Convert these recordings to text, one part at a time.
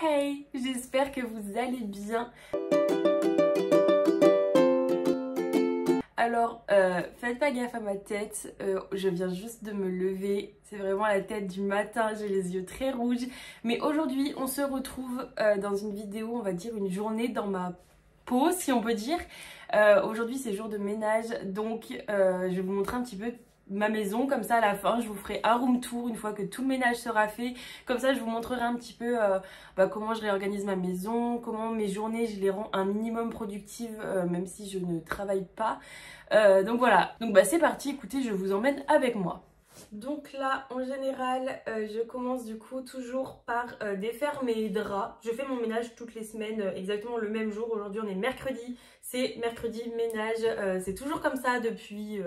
Hey, j'espère que vous allez bien. Alors, faites pas gaffe à ma tête, je viens juste de me lever, c'est vraiment la tête du matin, j'ai les yeux très rouges. Mais aujourd'hui, on se retrouve dans une vidéo, on va dire une journée dans ma peau, si on peut dire. Aujourd'hui, c'est jour de ménage, donc je vais vous montrer un petit peu ma maison, comme ça à la fin je vous ferai un room tour une fois que tout le ménage sera fait, comme ça je vous montrerai un petit peu comment je réorganise ma maison, comment mes journées je les rends un minimum productives même si je ne travaille pas. Donc voilà, donc c'est parti, écoutez, je vous emmène avec moi. Donc là, en général, je commence du coup toujours par défaire mes draps. Je fais mon ménage toutes les semaines, exactement le même jour. Aujourd'hui, on est mercredi, c'est mercredi ménage. C'est toujours comme ça depuis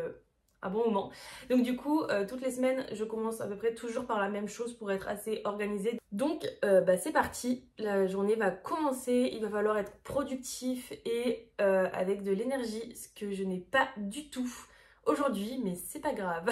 un bon moment. Donc du coup, toutes les semaines, je commence à peu près toujours par la même chose pour être assez organisée. Donc c'est parti, la journée va commencer. Il va falloir être productif et avec de l'énergie, ce que je n'ai pas du tout aujourd'hui, mais c'est pas grave.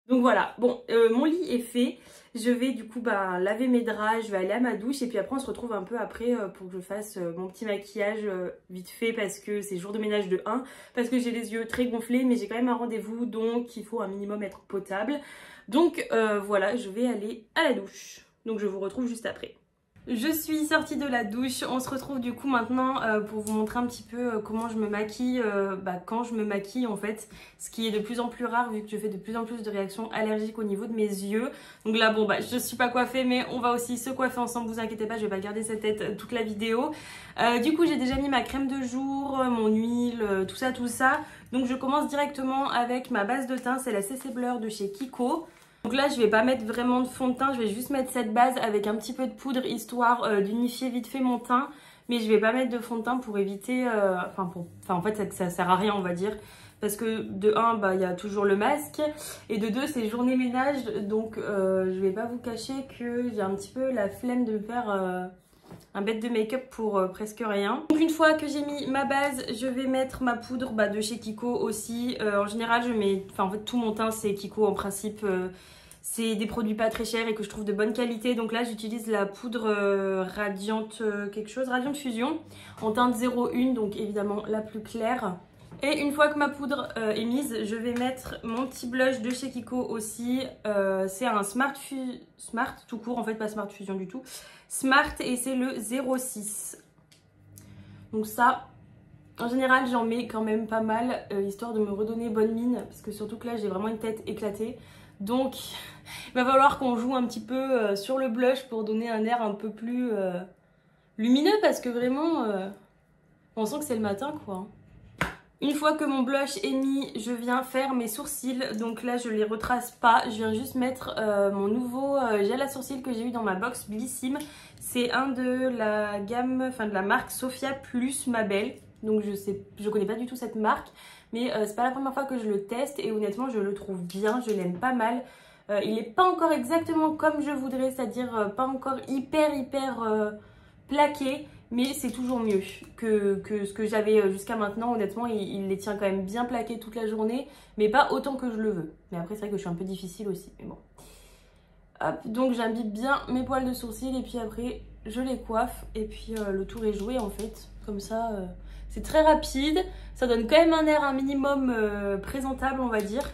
Donc voilà, bon, mon lit est fait. Je vais du coup laver mes draps, je vais aller à ma douche et puis après on se retrouve un peu après pour que je fasse mon petit maquillage vite fait parce que c'est jour de ménage de 1, parce que j'ai les yeux très gonflés mais j'ai quand même un rendez-vous donc il faut un minimum être potable. Donc voilà, je vais aller à la douche. Donc je vous retrouve juste après. Je suis sortie de la douche, on se retrouve du coup maintenant pour vous montrer un petit peu comment je me maquille quand je me maquille en fait, ce qui est de plus en plus rare vu que je fais de plus en plus de réactions allergiques au niveau de mes yeux. Donc là je suis pas coiffée mais on va aussi se coiffer ensemble, vous inquiétez pas, je vais pas garder cette tête toute la vidéo. Du coup j'ai déjà mis ma crème de jour, mon huile, tout ça. Donc je commence directement avec ma base de teint, c'est la CC Blur de chez Kiko. Donc là je vais pas mettre vraiment de fond de teint, je vais juste mettre cette base avec un petit peu de poudre histoire d'unifier vite fait mon teint. Mais je vais pas mettre de fond de teint pour éviter, en fait ça sert à rien on va dire. Parce que de 1 il y a toujours le masque et de 2 c'est journée ménage. Donc je vais pas vous cacher que j'ai un petit peu la flemme de me faire un bête de make-up pour presque rien. Donc une fois que j'ai mis ma base, je vais mettre ma poudre de chez Kiko aussi. En général je mets, en fait tout mon teint c'est Kiko en principe. C'est des produits pas très chers et que je trouve de bonne qualité. Donc là j'utilise la poudre radiante Radiant Fusion en teinte 01, donc évidemment la plus claire. Et une fois que ma poudre est mise, je vais mettre mon petit blush de chez Kiko aussi. C'est un Smart tout court, en fait pas Smart Fusion du tout. Smart et c'est le 06. Donc ça, en général j'en mets quand même pas mal, histoire de me redonner bonne mine. Parce que surtout que là j'ai vraiment une tête éclatée. Donc il va falloir qu'on joue un petit peu sur le blush pour donner un air un peu plus lumineux. Parce que vraiment, on sent que c'est le matin quoi. Une fois que mon blush est mis, je viens faire mes sourcils. Donc là, je les retrace pas. Je viens juste mettre mon nouveau gel à sourcils que j'ai eu dans ma box Blissim. C'est un de la gamme, de la marque Sophia Plus Ma Belle. Donc je connais pas du tout cette marque. Mais c'est pas la première fois que je le teste. Et honnêtement, je le trouve bien. Je l'aime pas mal. Il est pas encore exactement comme je voudrais. C'est-à-dire pas encore hyper plaqué. Mais c'est toujours mieux que ce que j'avais jusqu'à maintenant. Honnêtement, il les tient quand même bien plaqués toute la journée. Mais pas autant que je le veux. Mais après, c'est vrai que je suis un peu difficile aussi. Mais bon. Hop, donc j'imbibe bien mes poils de sourcils. Et puis après, je les coiffe. Et puis le tour est joué en fait. Comme ça, c'est très rapide. Ça donne quand même un air un minimum présentable, on va dire.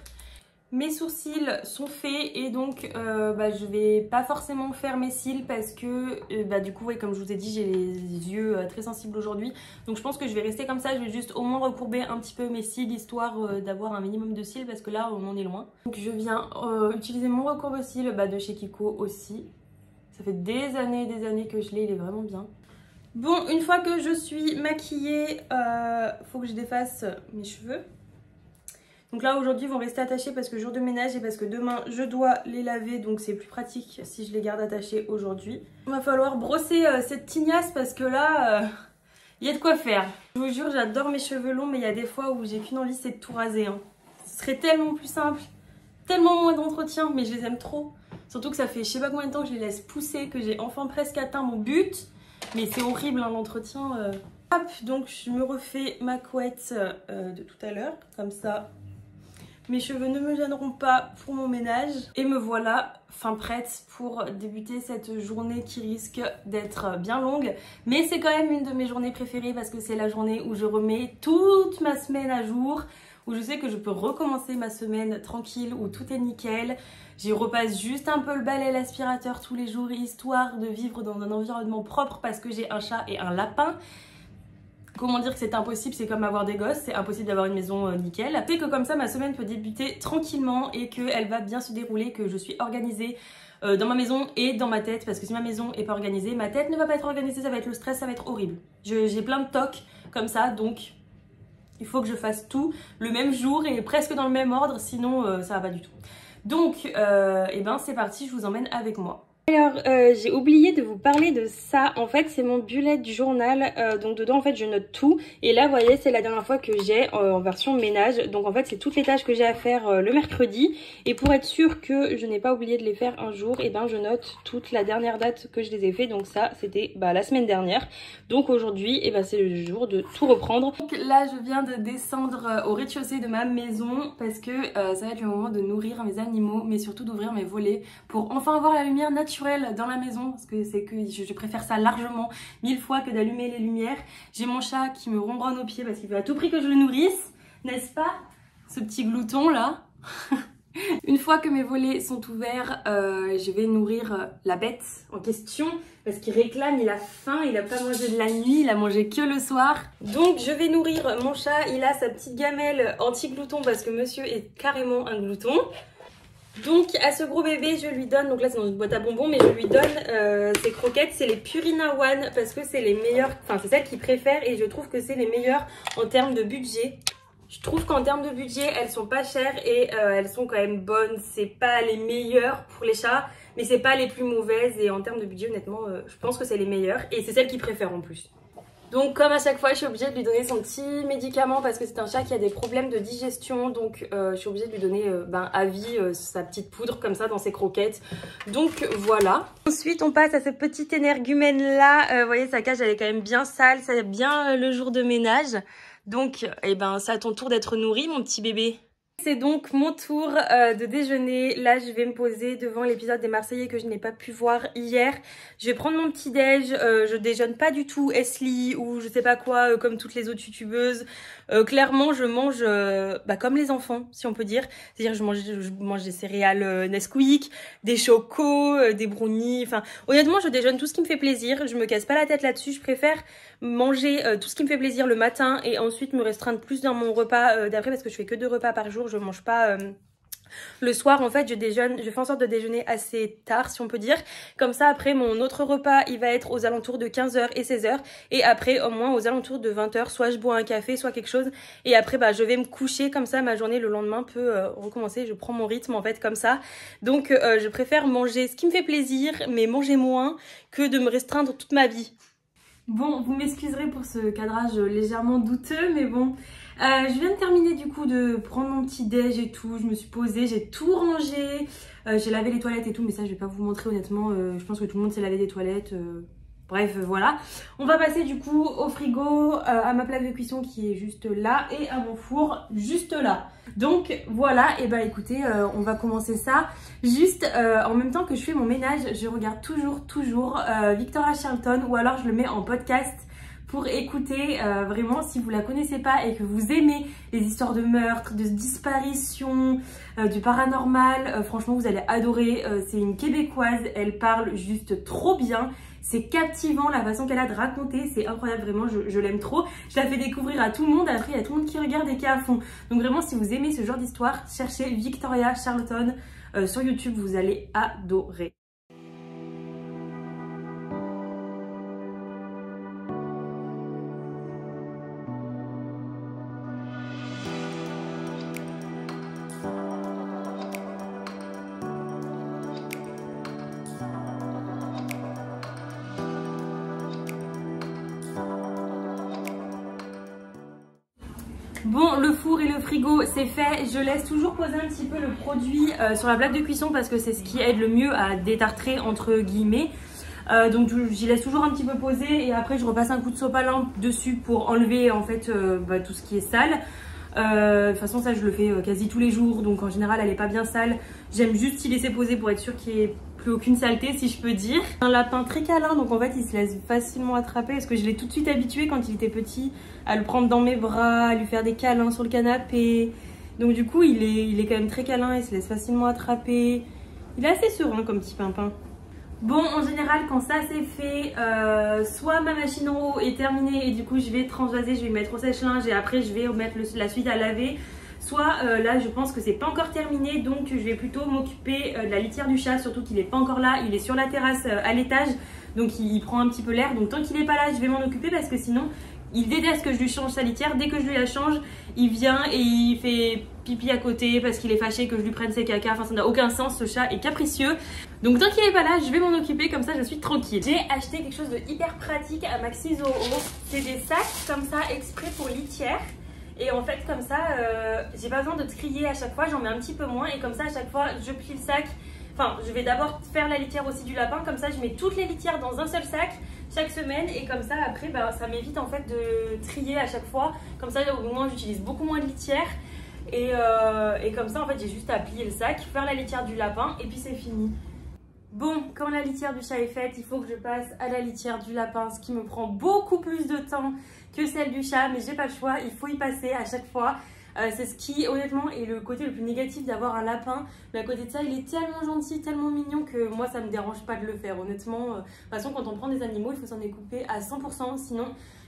Mes sourcils sont faits et donc je vais pas forcément faire mes cils parce que du coup comme je vous ai dit j'ai les yeux très sensibles aujourd'hui. Donc je pense que je vais rester comme ça, je vais juste au moins recourber un petit peu mes cils histoire d'avoir un minimum de cils parce que là on en est loin. Donc je viens utiliser mon recourbe-cils de chez Kiko aussi. Ça fait des années que je l'ai, il est vraiment bien. Bon, une fois que je suis maquillée, faut que je défasse mes cheveux. Donc là aujourd'hui ils vont rester attachés parce que jour de ménage et parce que demain je dois les laver, donc c'est plus pratique si je les garde attachés aujourd'hui. Il va falloir brosser cette tignasse parce que là, il y a de quoi faire. Je vous jure, j'adore mes cheveux longs, mais il y a des fois où j'ai qu'une envie, c'est de tout raser. Hein. Ce serait tellement plus simple, tellement moins d'entretien, mais je les aime trop. Surtout que ça fait je sais pas combien de temps que je les laisse pousser, que j'ai enfin presque atteint mon but. Mais c'est horrible hein, l'entretien. Hop, donc je me refais ma couette de tout à l'heure, comme ça. Mes cheveux ne me gêneront pas pour mon ménage. Et me voilà fin prête pour débuter cette journée qui risque d'être bien longue. Mais c'est quand même une de mes journées préférées parce que c'est la journée où je remets toute ma semaine à jour. Où je sais que je peux recommencer ma semaine tranquille, où tout est nickel. J'y repasse juste un peu le balai et l'aspirateur tous les jours, histoire de vivre dans un environnement propre parce que j'ai un chat et un lapin. Comment dire que c'est impossible, c'est comme avoir des gosses, c'est impossible d'avoir une maison nickel. C'est que comme ça ma semaine peut débuter tranquillement et qu'elle va bien se dérouler, que je suis organisée dans ma maison et dans ma tête. Parce que si ma maison est pas organisée, ma tête ne va pas être organisée, ça va être le stress, ça va être horrible. J'ai plein de tocs comme ça, donc il faut que je fasse tout le même jour et presque dans le même ordre, sinon ça va pas du tout. Donc, et ben c'est parti, je vous emmène avec moi. Alors, j'ai oublié de vous parler de ça. En fait, c'est mon bullet journal. Donc, dedans, en fait, je note tout. Et là, vous voyez, c'est la dernière fois que j'ai en version ménage. Donc, en fait, c'est toutes les tâches que j'ai à faire le mercredi. Et pour être sûre que je n'ai pas oublié de les faire un jour, et ben, je note toute la dernière date que je les ai fait. Donc, ça, c'était la semaine dernière. Donc, aujourd'hui, et ben, c'est le jour de tout reprendre. Donc, là, je viens de descendre au rez-de-chaussée de ma maison parce que ça va être le moment de nourrir mes animaux, mais surtout d'ouvrir mes volets pour enfin avoir la lumière naturelle dans la maison, parce que c'est que je préfère ça largement 1000 fois que d'allumer les lumières. J'ai mon chat qui me ronronne au pied parce qu'il veut à tout prix que je le nourrisse, n'est-ce pas, ce petit glouton là. Une fois que mes volets sont ouverts, je vais nourrir la bête en question parce qu'il réclame, il a faim, il a pas mangé de la nuit, il a mangé que le soir. Donc je vais nourrir mon chat, il a sa petite gamelle anti-glouton parce que monsieur est carrément un glouton. Donc à ce gros bébé je lui donne, donc là c'est dans une boîte à bonbons, mais je lui donne ces croquettes, c'est les Purina One parce que c'est les meilleures, enfin c'est celles qu'il préfère et je trouve que c'est les meilleures en termes de budget. Je trouve qu'en termes de budget elles sont pas chères et elles sont quand même bonnes, c'est pas les meilleures pour les chats mais c'est pas les plus mauvaises et en termes de budget honnêtement je pense que c'est les meilleures et c'est celles qu'il préfère en plus. Donc comme à chaque fois je suis obligée de lui donner son petit médicament parce que c'est un chat qui a des problèmes de digestion. Donc je suis obligée de lui donner à vie sa petite poudre comme ça dans ses croquettes. Donc voilà. Ensuite on passe à ce petit énergumène là. Vous voyez sa cage elle est quand même bien sale, c'est bien le jour de ménage. Donc et ben c'est à ton tour d'être nourri mon petit bébé. C'est donc mon tour de déjeuner. Là, je vais me poser devant l'épisode des Marseillais que je n'ai pas pu voir hier. Je vais prendre mon petit déj. Je déjeune pas du tout Esli ou je sais pas quoi comme toutes les autres youtubeuses. Clairement, je mange comme les enfants, si on peut dire. C'est-à-dire je mange des céréales Nesquik, des chocos, des brownies. Enfin, honnêtement, je déjeune tout ce qui me fait plaisir. Je me casse pas la tête là-dessus. Je préfère manger tout ce qui me fait plaisir le matin et ensuite me restreindre plus dans mon repas d'après parce que je fais que 2 repas par jour. Je mange pas le soir. En fait je fais en sorte de déjeuner assez tard si on peut dire, comme ça après mon autre repas il va être aux alentours de 15h et 16h et après au moins aux alentours de 20h soit je bois un café soit quelque chose et après je vais me coucher, comme ça ma journée le lendemain peut recommencer, je prends mon rythme en fait comme ça. Donc je préfère manger ce qui me fait plaisir mais manger moins que de me restreindre toute ma vie. Bon, vous m'excuserez pour ce cadrage légèrement douteux, mais bon, je viens de terminer du coup de prendre mon petit déj et tout, je me suis posée, j'ai tout rangé, j'ai lavé les toilettes et tout, mais ça je vais pas vous montrer honnêtement, je pense que tout le monde sait laver des toilettes, bref voilà. On va passer du coup au frigo, à ma plaque de cuisson qui est juste là et à mon four juste là. Donc voilà, et écoutez, on va commencer ça. Juste en même temps que je fais mon ménage, je regarde toujours Victoria Charlton ou alors je le mets en podcast pour écouter. Vraiment, si vous la connaissez pas et que vous aimez les histoires de meurtre, de disparition, du paranormal, franchement vous allez adorer. C'est une Québécoise, elle parle juste trop bien. C'est captivant la façon qu'elle a de raconter, c'est incroyable, vraiment je l'aime trop. Je la fais découvrir à tout le monde, après il y a tout le monde qui regarde et qui est à fond. Donc vraiment si vous aimez ce genre d'histoire, cherchez Victoria Charlton sur YouTube, vous allez adorer. Bon, le four et le frigo c'est fait, je laisse toujours poser un petit peu le produit sur la plaque de cuisson parce que c'est ce qui aide le mieux à détartrer entre guillemets. Donc j'y laisse toujours un petit peu poser et après je repasse un coup de sopalin dessus pour enlever en fait tout ce qui est sale. De toute façon ça je le fais quasi tous les jours, donc en général elle est pas bien sale. J'aime juste y laisser poser pour être sûr qu'il n'y ait plus aucune saleté si je peux dire. Un lapin très câlin, donc en fait il se laisse facilement attraper parce que je l'ai tout de suite habitué quand il était petit à le prendre dans mes bras, à lui faire des câlins sur le canapé. Donc du coup il est quand même très câlin, il se laisse facilement attraper. Il est assez serein comme petit pimpin. Bon, en général, quand ça c'est fait, soit ma machine en haut est terminée et du coup je vais transvaser, je vais mettre au sèche-linge et après je vais mettre la suite à laver. Soit là je pense que c'est pas encore terminé, donc je vais plutôt m'occuper de la litière du chat, surtout qu'il est pas encore là, il est sur la terrasse à l'étage, donc il prend un petit peu l'air. Donc tant qu'il est pas là, je vais m'en occuper parce que sinon il déteste que je lui change sa litière. Dès que je lui la change, il vient et il fait pipi à côté parce qu'il est fâché que je lui prenne ses caca. Enfin, ça n'a aucun sens, ce chat est capricieux. Donc tant qu'il n'est pas là, je vais m'en occuper, comme ça je suis tranquille. J'ai acheté quelque chose de hyper pratique à Maxi Zoo. C'est des sacs comme ça exprès pour litière. Et en fait comme ça, j'ai pas besoin de trier à chaque fois, j'en mets un petit peu moins. Et comme ça à chaque fois, je plie le sac. Enfin, je vais d'abord faire la litière aussi du lapin, comme ça je mets toutes les litières dans un seul sac chaque semaine et comme ça après ça m'évite en fait de trier à chaque fois. Comme ça au moins j'utilise beaucoup moins de litière et comme ça en fait j'ai juste à plier le sac, faire la litière du lapin et puis c'est fini. Bon, quand la litière du chat est faite, il faut que je passe à la litière du lapin, ce qui me prend beaucoup plus de temps que celle du chat, mais j'ai pas le choix, il faut y passer à chaque fois. C'est ce qui honnêtement est le côté le plus négatif d'avoir un lapin, mais à côté de ça il est tellement gentil, tellement mignon que moi ça me dérange pas de le faire honnêtement. De toute façon quand on prend des animaux il faut s'en occuper à 100%, sinon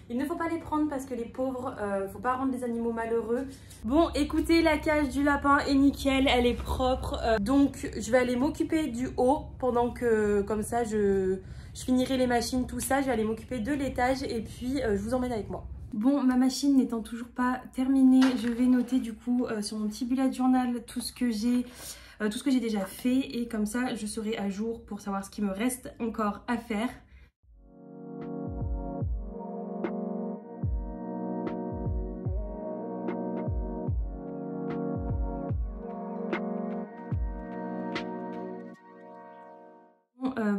il ne faut pas les prendre parce que les pauvres, faut pas rendre les animaux malheureux. Bon écoutez, la cage du lapin est nickel, elle est propre, donc je vais aller m'occuper du haut pendant que comme ça je finirai les machines, tout ça. Je vais aller m'occuper de l'étage et puis je vous emmène avec moi. Bon, ma machine n'étant toujours pas terminée, je vais noter du coup sur mon petit bullet journal tout ce que j'ai déjà fait et comme ça je serai à jour pour savoir ce qui me reste encore à faire.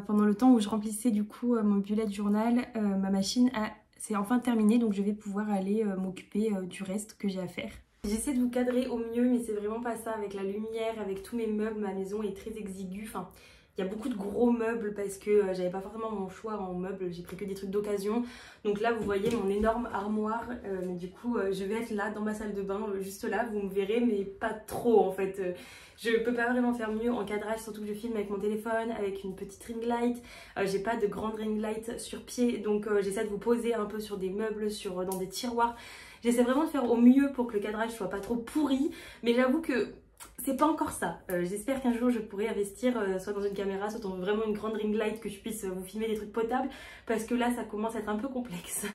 Pendant le temps où je remplissais du coup mon bullet journal, ma machine s'est enfin terminée, donc je vais pouvoir aller m'occuper du reste que j'ai à faire. J'essaie de vous cadrer au mieux, mais c'est vraiment pas ça avec la lumière, avec tous mes meubles. Ma maison est très exiguë, enfin il y a beaucoup de gros meubles parce que j'avais pas forcément mon choix en meubles, j'ai pris que des trucs d'occasion. Donc là vous voyez mon énorme armoire, mais du coup je vais être là dans ma salle de bain, juste là, vous me verrez, mais pas trop en fait. Je peux pas vraiment faire mieux en cadrage, surtout que je filme avec mon téléphone, avec une petite ring light. J'ai pas de grande ring light sur pied, donc j'essaie de vous poser un peu sur des meubles, dans des tiroirs. J'essaie vraiment de faire au mieux pour que le cadrage soit pas trop pourri, mais j'avoue que c'est pas encore ça. J'espère qu'un jour je pourrai investir soit dans une caméra, soit dans vraiment une grande ring light, que je puisse vous filmer des trucs potables, parce que là ça commence à être un peu complexe.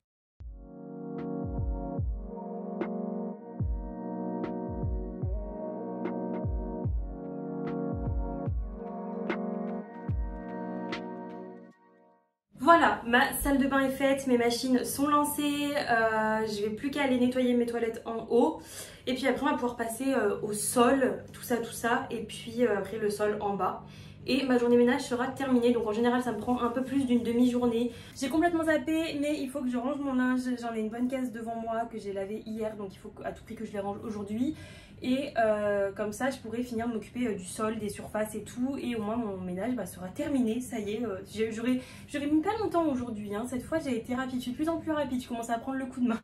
Voilà, ma salle de bain est faite, mes machines sont lancées, je vais plus qu'à aller nettoyer mes toilettes en haut. Et puis après on va pouvoir passer au sol, tout ça, et puis après le sol en bas. Et ma journée ménage sera terminée, donc en général ça me prend un peu plus d'une demi-journée. J'ai complètement zappé, mais il faut que je range mon linge, j'en ai une bonne caisse devant moi que j'ai lavé hier, donc il faut à tout prix que je les range aujourd'hui. Et comme ça je pourrai finir de m'occuper du sol, des surfaces et tout, et au moins mon ménage sera terminé, ça y est. J'aurais mis pas longtemps aujourd'hui, hein. Cette fois j'ai été rapide, je suis de plus en plus rapide, je commence à prendre le coup de main.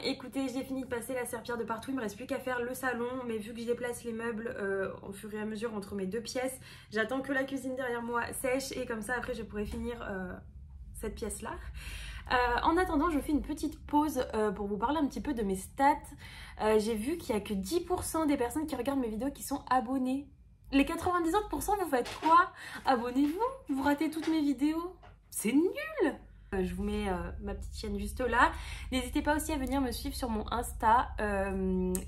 écoutez, j'ai fini de passer la serpillière de partout, il me reste plus qu'à faire le salon, mais vu que je déplace les meubles au fur et à mesure entre mes deux pièces, j'attends que la cuisine derrière moi sèche et comme ça après je pourrai finir cette pièce là. En attendant, je fais une petite pause pour vous parler un petit peu de mes stats. J'ai vu qu'il n'y a que 10% des personnes qui regardent mes vidéos qui sont abonnées. Les 99%, vous faites quoi? Abonnez-vous, vous ratez toutes mes vidéos. C'est nul! Je vous mets ma petite chaîne juste là. N'hésitez pas aussi à venir me suivre sur mon Insta.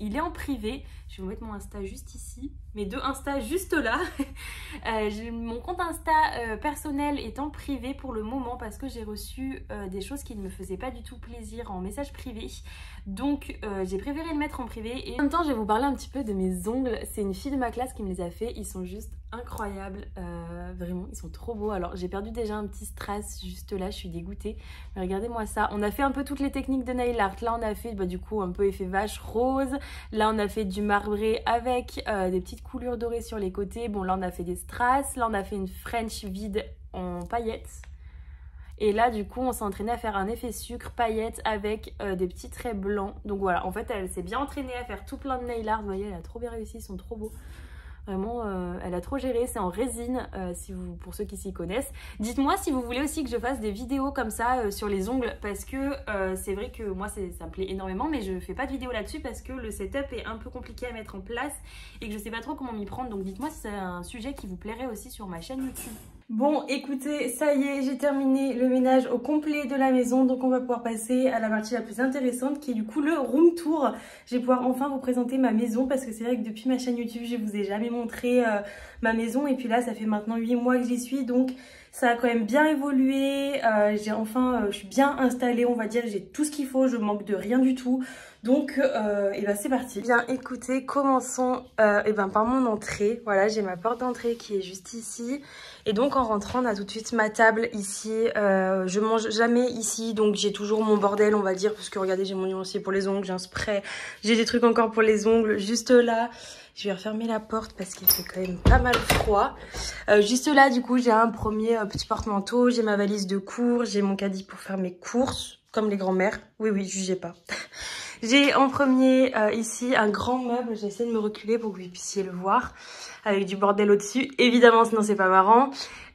Il est en privé. Je vais vous mettre mon Insta juste ici. Mes deux Insta juste là. Mon compte Insta personnel est en privé pour le moment parce que j'ai reçu des choses qui ne me faisaient pas du tout plaisir en message privé. Donc j'ai préféré le mettre en privé. Et en même temps, je vais vous parler un petit peu de mes ongles. C'est une fille de ma classe qui me les a fait. Ils sont juste incroyables. Vraiment, ils sont trop beaux. Alors j'ai perdu déjà un petit strass juste là. Je suis dégoûtée. Mais regardez-moi ça. On a fait un peu toutes les techniques de nail art. Là, on a fait du coup un peu effet vache rose. Là, on a fait du marbré avec des petites coulures dorées sur les côtés. Bon, là, on a fait des strass. Là, on a fait une French vide en paillettes. Et là, du coup, on s'est entraîné à faire un effet sucre paillettes avec des petits traits blancs. Donc voilà, en fait, elle s'est bien entraînée à faire tout plein de nail art. Vous voyez, elle a trop bien réussi. Ils sont trop beaux. Vraiment, elle a trop géré, c'est en résine pour ceux qui s'y connaissent. Dites-moi si vous voulez aussi que je fasse des vidéos comme ça sur les ongles parce que c'est vrai que moi ça me plaît énormément mais je fais pas de vidéo là-dessus parce que le setup est un peu compliqué à mettre en place et que je sais pas trop comment m'y prendre. Donc dites-moi si c'est un sujet qui vous plairait aussi sur ma chaîne YouTube. Bon, écoutez, ça y est, j'ai terminé le ménage au complet de la maison. Donc on va pouvoir passer à la partie la plus intéressante qui est du coup le room tour. Je vais pouvoir enfin vous présenter ma maison parce que c'est vrai que depuis ma chaîne YouTube, je vous ai jamais montré ma maison. Et puis là, ça fait maintenant 8 mois que j'y suis. Donc ça a quand même bien évolué. Je suis bien installée, on va dire. J'ai tout ce qu'il faut, je manque de rien du tout. Donc, et ben c'est parti. Bien, écoutez, commençons par mon entrée. Voilà, j'ai ma porte d'entrée qui est juste ici. Et donc, en rentrant, on a tout de suite ma table ici. Je mange jamais ici, donc j'ai toujours mon bordel, on va dire. Parce que regardez, j'ai mon nuancier pour les ongles, j'ai un spray. J'ai des trucs encore pour les ongles, juste là. Je vais refermer la porte parce qu'il fait quand même pas mal froid. Juste là, du coup, j'ai un premier petit porte-manteau. J'ai ma valise de cours, j'ai mon caddie pour faire mes courses, comme les grands-mères. Oui, jugez pas. J'ai en premier ici un grand meuble, j'essaie de me reculer pour que vous puissiez le voir, avec du bordel au-dessus, évidemment sinon c'est pas marrant.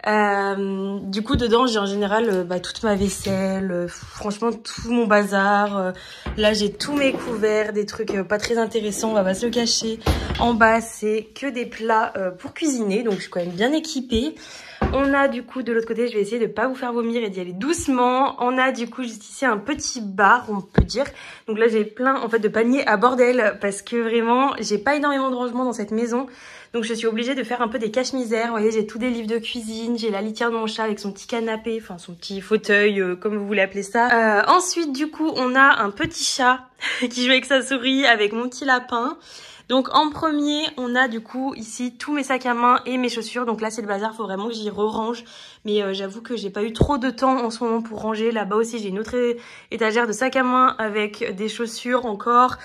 Du coup dedans j'ai en général toute ma vaisselle, franchement tout mon bazar. Là j'ai tous mes couverts, des trucs pas très intéressants, on va pas se le cacher. En bas c'est que des plats pour cuisiner, donc je suis quand même bien équipée. On a du coup de l'autre côté, je vais essayer de pas vous faire vomir et d'y aller doucement. On a du coup juste ici un petit bar, on peut dire. Donc là j'ai plein en fait de paniers à bordel parce que vraiment j'ai pas énormément de rangement dans cette maison. Donc je suis obligée de faire un peu des cache-misères. Vous voyez, j'ai tous des livres de cuisine, j'ai la litière de mon chat avec son petit canapé, enfin son petit fauteuil, comme vous voulez appeler ça. Ensuite du coup on a un petit chat qui joue avec sa souris, avec mon petit lapin. Donc en premier, on a du coup ici tous mes sacs à main et mes chaussures. Donc là c'est le bazar, faut vraiment que j'y re-range. Mais j'avoue que j'ai pas eu trop de temps en ce moment pour ranger. Là-bas aussi j'ai une autre étagère de sacs à main avec des chaussures encore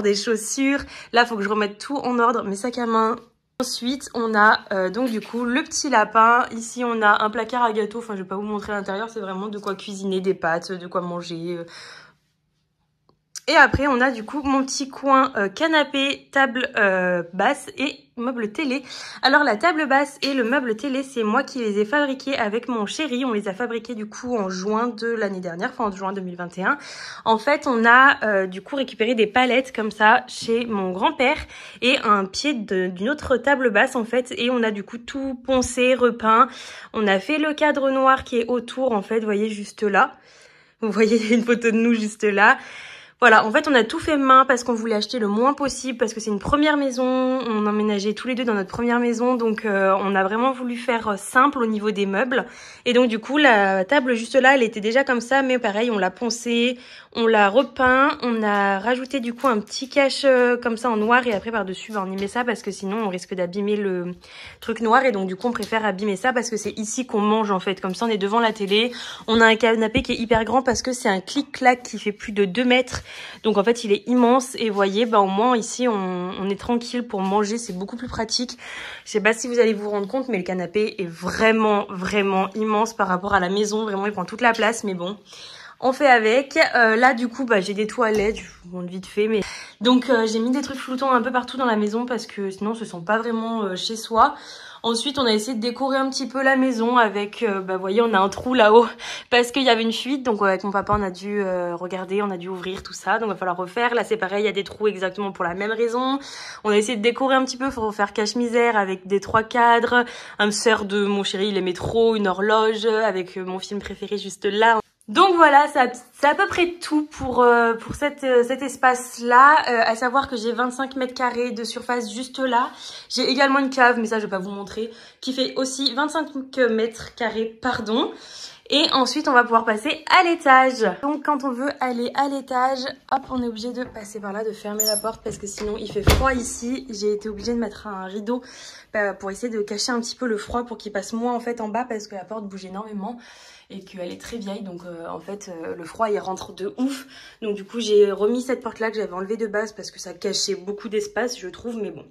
des chaussures. Là faut que je remette tout en ordre, mes sacs à main. Ensuite on a donc du coup le petit lapin. Ici on a un placard à gâteaux. Enfin je vais pas vous montrer l'intérieur, c'est vraiment de quoi cuisiner, des pâtes, de quoi manger. Et après, on a du coup mon petit coin canapé, table basse et meuble télé. Alors la table basse et le meuble télé, c'est moi qui les ai fabriqués avec mon chéri. On les a fabriqués du coup en juin de l'année dernière, enfin en juin 2021. En fait, on a du coup récupéré des palettes comme ça chez mon grand-père et un pied d'une autre table basse en fait. Et on a du coup tout poncé, repeint. On a fait le cadre noir qui est autour en fait, vous voyez juste là. Vous voyez, il y a une photo de nous juste là. Voilà, en fait, on a tout fait main parce qu'on voulait acheter le moins possible parce que c'est une première maison. On emménageait tous les deux dans notre première maison. Donc, on a vraiment voulu faire simple au niveau des meubles. Et donc, du coup, la table juste là, elle était déjà comme ça. Mais pareil, on l'a poncée, on l'a repeint. On a rajouté du coup un petit cache comme ça en noir. Et après, par-dessus, on y met ça parce que sinon, on risque d'abîmer le truc noir. Et donc, du coup, on préfère abîmer ça parce que c'est ici qu'on mange en fait. Comme ça, on est devant la télé. On a un canapé qui est hyper grand parce que c'est un clic-clac qui fait plus de 2 mètres. Donc en fait il est immense et vous voyez au moins ici on est tranquille pour manger, c'est beaucoup plus pratique. Je sais pas si vous allez vous rendre compte mais le canapé est vraiment immense par rapport à la maison, vraiment il prend toute la place mais bon. on fait avec. Là du coup bah j'ai des toilettes, je vous montre vite fait, mais donc j'ai mis des trucs flottants un peu partout dans la maison parce que sinon on se sent pas vraiment chez soi. Ensuite, on a essayé de décorer un petit peu la maison avec, bah vous voyez, on a un trou là-haut parce qu'il y avait une fuite. Donc avec mon papa, on a dû regarder, on a dû ouvrir tout ça. Donc il va falloir refaire. Là, c'est pareil, il y a des trous exactement pour la même raison. On a essayé de décorer un petit peu pour faire cache-misère avec des 3 cadres, un sœur de mon chéri, il aimait trop, une horloge avec mon film préféré juste là. Donc voilà, c'est à peu près tout pour cet espace-là, à savoir que j'ai 25 mètres carrés de surface juste là. J'ai également une cave, mais ça je vais pas vous montrer, qui fait aussi 25 mètres carrés, pardon. Et ensuite, on va pouvoir passer à l'étage. Donc quand on veut aller à l'étage, hop, on est obligé de passer par là, de fermer la porte parce que sinon il fait froid ici. J'ai été obligée de mettre un rideau pour essayer de cacher un petit peu le froid pour qu'il passe moins en fait en bas parce que la porte bouge énormément et qu'elle est très vieille, donc en fait le froid il rentre de ouf. Donc du coup j'ai remis cette porte là que j'avais enlevée de base parce que ça cachait beaucoup d'espace je trouve, mais bon.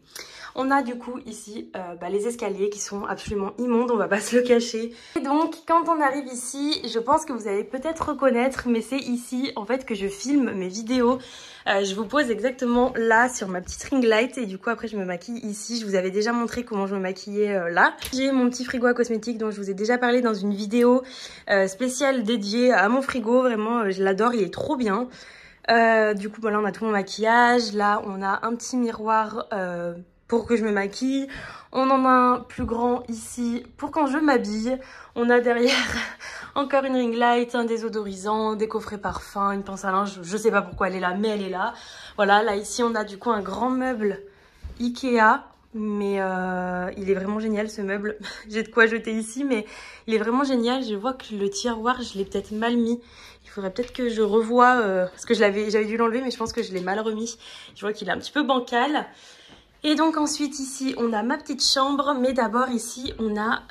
On a du coup ici les escaliers qui sont absolument immondes, on va pas se le cacher. Et donc quand on arrive ici, je pense que vous allez peut-être reconnaître, mais c'est ici en fait que je filme mes vidéos. Je vous pose exactement là sur ma petite ring light et du coup après je me maquille ici. Je vous avais déjà montré comment je me maquillais là. J'ai mon petit frigo à cosmétiques dont je vous ai déjà parlé dans une vidéo spéciale dédiée à mon frigo. Vraiment je l'adore, il est trop bien. Du coup là on a tout mon maquillage. Là on a un petit miroir pour que je me maquille. On en a un plus grand ici pour quand je m'habille. On a derrière encore une ring light, un désodorisant, des coffrets parfums, une pince à linge. Je sais pas pourquoi elle est là, mais elle est là. Voilà, là ici on a du coup un grand meuble Ikea. Mais il est vraiment génial ce meuble. J'ai de quoi jeter ici, mais il est vraiment génial. Je vois que le tiroir, je l'ai peut-être mal mis. Il faudrait peut-être que je revoie, parce que j'avais dû l'enlever, mais je pense que je l'ai mal remis. Je vois qu'il est un petit peu bancal. Et donc ensuite ici on a ma petite chambre, mais d'abord ici on a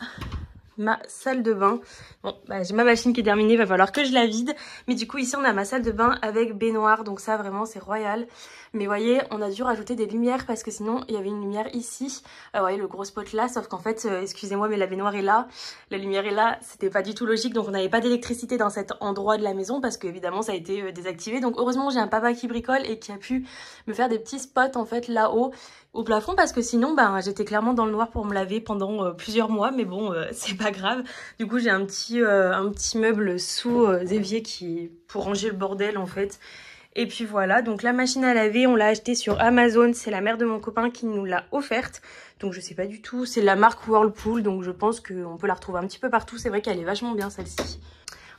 ma salle de bain. Bon bah, j'ai ma machine qui est terminée, il va falloir que je la vide, mais du coup ici on a ma salle de bain avec baignoire, donc ça vraiment c'est royal. Mais vous voyez, on a dû rajouter des lumières parce que sinon il y avait une lumière ici, vous voyez le gros spot là, sauf qu'en fait excusez-moi mais la baignoire est là, la lumière est là, c'était pas du tout logique, donc on n'avait pas d'électricité dans cet endroit de la maison parce que évidemment ça a été désactivé. Donc heureusement j'ai un papa qui bricole et qui a pu me faire des petits spots en fait là-haut au plafond parce que sinon ben j'étais clairement dans le noir pour me laver pendant plusieurs mois, mais bon c'est pas grave. Du coup j'ai un petit meuble sous évier qui pour ranger le bordel en fait. Et puis voilà, donc la machine à laver, on l'a achetée sur Amazon. C'est la mère de mon copain qui nous l'a offerte. Donc je sais pas du tout, c'est la marque Whirlpool. Donc je pense qu'on peut la retrouver un petit peu partout. C'est vrai qu'elle est vachement bien celle-ci.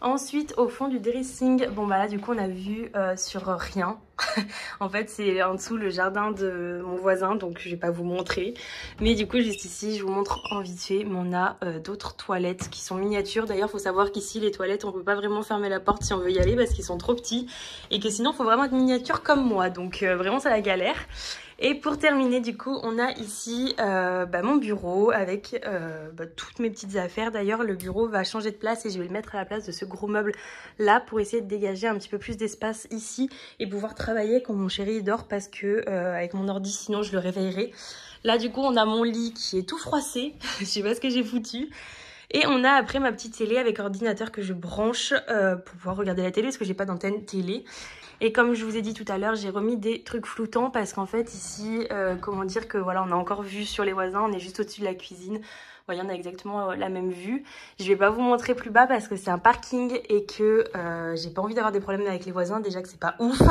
Ensuite, au fond du dressing, bon bah là du coup on a vu sur rien. En fait c'est en dessous le jardin de mon voisin, donc je vais pas vous montrer. Mais du coup juste ici je vous montre en vite fait, mais on a d'autres toilettes qui sont miniatures. D'ailleurs faut savoir qu'ici les toilettes on peut pas vraiment fermer la porte si on veut y aller parce qu'ils sont trop petits. Et que sinon faut vraiment être miniature comme moi, donc vraiment c'est la galère. Et pour terminer du coup on a ici mon bureau avec toutes mes petites affaires. D'ailleurs le bureau va changer de place et je vais le mettre à la place de ce gros meuble là pour essayer de dégager un petit peu plus d'espace ici et pouvoir travailler quand mon chéri dort parce que avec mon ordi sinon je le réveillerai. Là du coup on a mon lit qui est tout froissé, je sais pas ce que j'ai foutu. Et on a après ma petite télé avec ordinateur que je branche pour pouvoir regarder la télé parce que j'ai pas d'antenne télé. Et comme je vous ai dit tout à l'heure, j'ai remis des trucs floutants parce qu'en fait ici, comment dire que voilà, on a encore vue sur les voisins, on est juste au-dessus de la cuisine. Vous voyez, on a exactement la même vue. Je vais pas vous montrer plus bas parce que c'est un parking et que j'ai pas envie d'avoir des problèmes avec les voisins, déjà que c'est pas ouf.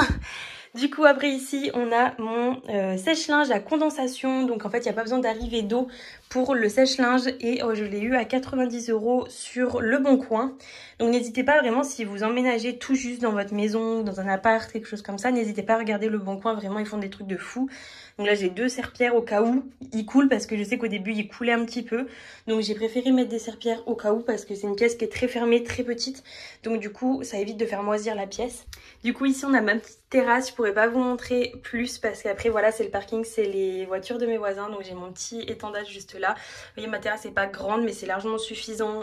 Du coup après ici on a mon sèche-linge à condensation, donc en fait il n'y a pas besoin d'arrivée d'eau pour le sèche-linge et je l'ai eu à 90 € sur Le Bon Coin. Donc n'hésitez pas vraiment si vous emménagez tout juste dans votre maison, dans un appart, quelque chose comme ça, n'hésitez pas à regarder Le Bon Coin, vraiment ils font des trucs de fou. Donc là j'ai 2 serpillères au cas où il coule parce que je sais qu'au début il coulait un petit peu. Donc j'ai préféré mettre des serpillères au cas où parce que c'est une pièce qui est très fermée, très petite. Donc du coup ça évite de faire moisir la pièce. Du coup ici on a ma petite terrasse, je pourrais pas vous montrer plus parce qu'après voilà c'est le parking, c'est les voitures de mes voisins. Donc j'ai mon petit étendage juste là. Vous voyez ma terrasse est pas grande mais c'est largement suffisant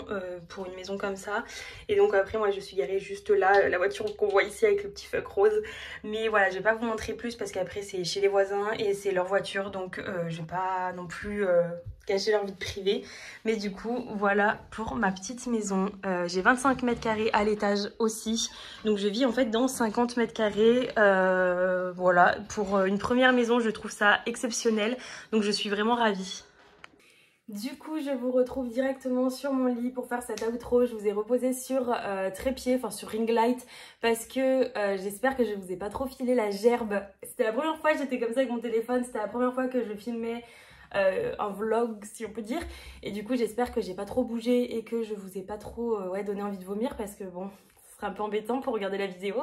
pour une maison comme ça. Et donc après moi je suis garée juste là, la voiture qu'on voit ici avec le petit fuck rose. Mais voilà je vais pas vous montrer plus parce qu'après c'est chez les voisins et c'est leur voiture, donc je vais pas non plus gâcher leur vie privée. Mais du coup, voilà pour ma petite maison. J'ai 25 mètres carrés à l'étage aussi. Donc je vis en fait dans 50 mètres carrés. Voilà, pour une première maison, je trouve ça exceptionnel. Donc je suis vraiment ravie. Du coup, je vous retrouve directement sur mon lit pour faire cet outro. Je vous ai reposé sur trépied, enfin sur ring light, parce que j'espère que je vous ai pas trop filé la gerbe. C'était la première fois que j'étais comme ça avec mon téléphone, c'était la première fois que je filmais un vlog, si on peut dire. Et du coup, j'espère que j'ai pas trop bougé et que je vous ai pas trop donné envie de vomir, parce que bon, ce serait un peu embêtant pour regarder la vidéo.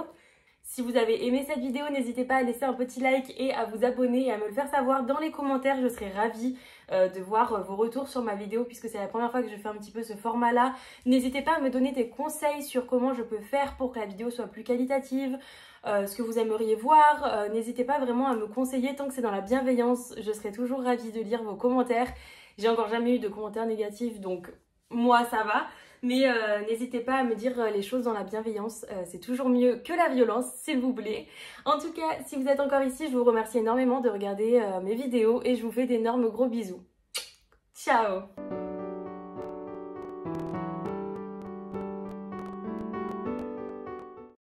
Si vous avez aimé cette vidéo, n'hésitez pas à laisser un petit like et à vous abonner et à me le faire savoir dans les commentaires. Je serai ravie de voir vos retours sur ma vidéo puisque c'est la première fois que je fais un petit peu ce format-là. N'hésitez pas à me donner des conseils sur comment je peux faire pour que la vidéo soit plus qualitative, ce que vous aimeriez voir. N'hésitez pas vraiment à me conseiller tant que c'est dans la bienveillance. Je serai toujours ravie de lire vos commentaires. J'ai encore jamais eu de commentaires négatifs, donc moi ça va. Mais n'hésitez pas à me dire les choses dans la bienveillance, c'est toujours mieux que la violence, s'il vous plaît. En tout cas, si vous êtes encore ici, je vous remercie énormément de regarder mes vidéos et je vous fais d'énormes gros bisous. Ciao!